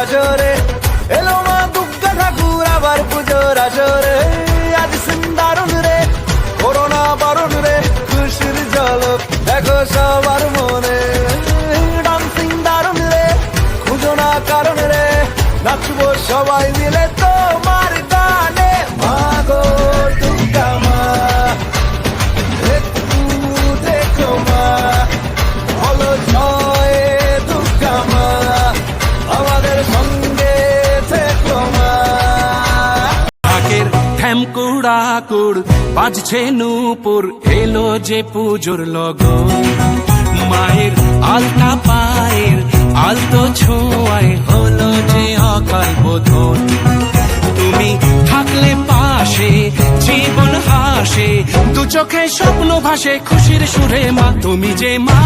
আসরে, এলো মা দুর্গা ঠাকুর আবার পুজোর আসরে। আজ সিন দারুণ রে, করোনা বারণ রে, খুশির ঝলক দেখো সবার মনে। ডান্সিং দারুণ রে, খুঁজো না কারণ রে, নাচবো সবাই মিলে তোমার গানে। মা গো দুর্গা মা, একটু দেখো মা, বলো জয় দুর্গা মা, আমাদের সঙ্গে থেকো মা। ঢাকের ঠ্যামকুড়াকুড় বাজছে নূপুর, এলো যে পুজোর লগন। মায়ের আলতা পায়ের আলতো ছোঁয়ায় হলো যে অকাল বোধন। তুমি থাকলে পাশে জীবন হাসে, দু চোখে স্বপ্ন ভাসে খুশির সুরে মা। তুমি যে মা